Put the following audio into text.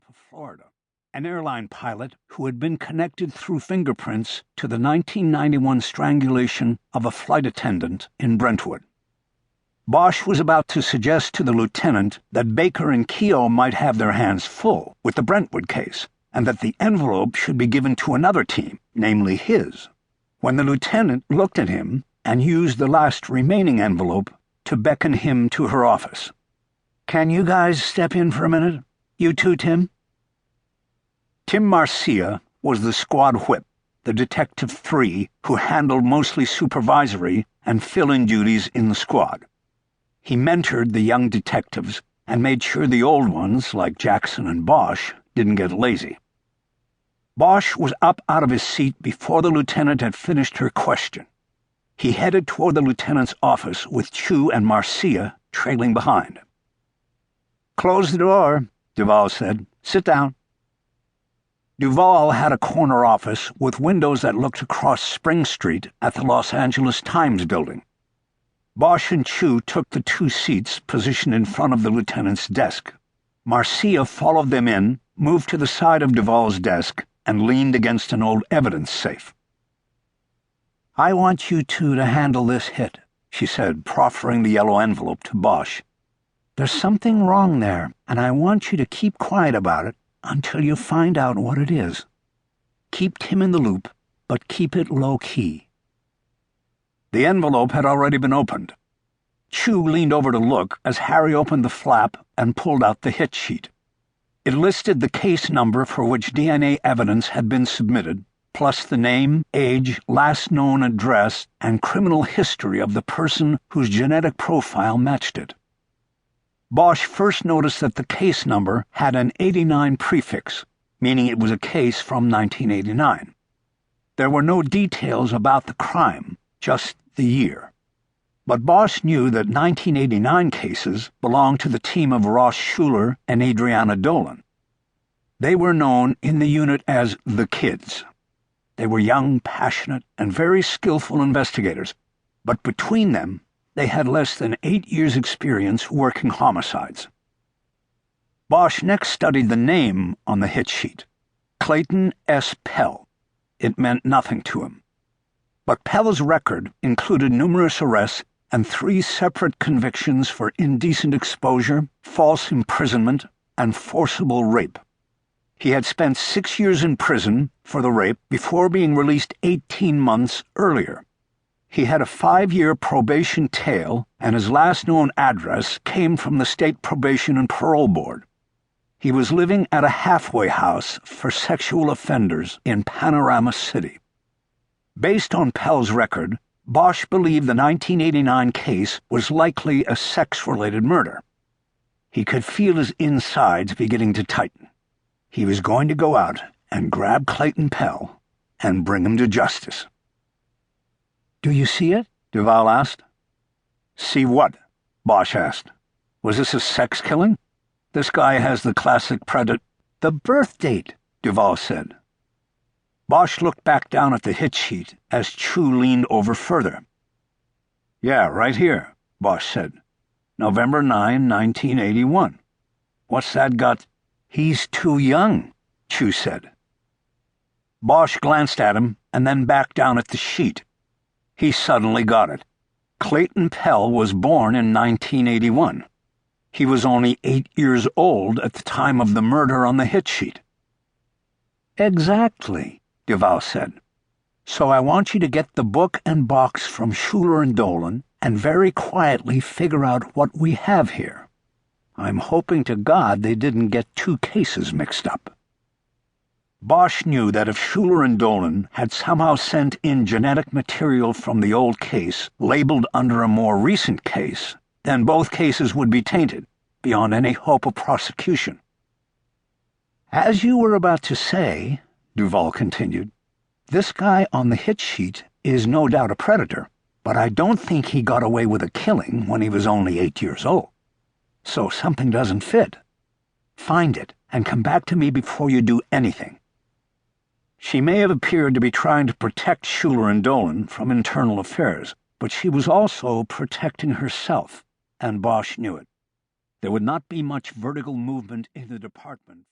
of Florida, an airline pilot who had been connected through fingerprints to the 1991 strangulation of a flight attendant in Brentwood. Bosch was about to suggest to the lieutenant that Baker and Keogh might have their hands full with the Brentwood case, and that the envelope should be given to another team, namely his, when the lieutenant looked at him and used the last remaining envelope to beckon him to her office. "Can you guys step in for a minute? You too, Tim?" Tim Marcia was the squad whip, the Detective 3 who handled mostly supervisory and fill-in duties in the squad. He mentored the young detectives and made sure the old ones, like Jackson and Bosch, didn't get lazy. Bosch was up out of his seat before the lieutenant had finished her question. He headed toward the lieutenant's office with Chu and Marcia trailing behind. "Close the door," Duval said. "Sit down." Duval had a corner office with windows that looked across Spring Street at the Los Angeles Times building. Bosch and Chu took the two seats positioned in front of the lieutenant's desk. Marcia followed them in, moved to the side of Duval's desk, and leaned against an old evidence safe. "I want you two to handle this hit," she said, proffering the yellow envelope to Bosch. "There's something wrong there, and I want you to keep quiet about it until you find out what it is. Keep Tim in the loop, but keep it low-key." The envelope had already been opened. Chu leaned over to look as Harry opened the flap and pulled out the hit sheet. It listed the case number for which DNA evidence had been submitted, plus the name, age, last known address, and criminal history of the person whose genetic profile matched it. Bosch first noticed that the case number had an 89 prefix, meaning it was a case from 1989. There were no details about the crime, just the year. But Bosch knew that 1989 cases belonged to the team of Ross Schuler and Adriana Dolan. They were known in the unit as the Kids. They were young, passionate, and very skillful investigators, but between them, they had less than 8 years' experience working homicides. Bosch next studied the name on the hit sheet, Clayton S. Pell. It meant nothing to him. But Pell's record included numerous arrests and 3 separate convictions for indecent exposure, false imprisonment, and forcible rape. He had spent 6 years in prison for the rape before being released 18 months earlier. He had a 5-year probation tail, and his last known address came from the State Probation and Parole Board. He was living at a halfway house for sexual offenders in Panorama City. Based on Pell's record, Bosch believed the 1989 case was likely a sex-related murder. He could feel his insides beginning to tighten. He was going to go out and grab Clayton Pell and bring him to justice. "Do you see it?" Duval asked. "See what?" Bosch asked. "Was this a sex killing? This guy has the classic predator—" "The birth date," Duval said. Bosch looked back down at the hit sheet as Chu leaned over further. "Yeah, right here," Bosch said. "November 9, 1981. What's that got—" "He's too young," Chu said. Bosch glanced at him and then back down at the sheet. He suddenly got it. Clayton Pell was born in 1981. He was only 8 years old at the time of the murder on the hit sheet. "Exactly," Duval said. "So I want you to get the book and box from Schuler and Dolan and very quietly figure out what we have here. I'm hoping to God they didn't get 2 cases mixed up." Bosch knew that if Schuler and Dolan had somehow sent in genetic material from the old case labeled under a more recent case, then both cases would be tainted, beyond any hope of prosecution. "As you were about to say," Duval continued, "this guy on the hit sheet is no doubt a predator, but I don't think he got away with a killing when he was only 8 years old. So something doesn't fit. Find it and come back to me before you do anything." She may have appeared to be trying to protect Schuler and Dolan from internal affairs, but she was also protecting herself, and Bosch knew it. There would not be much vertical movement in the department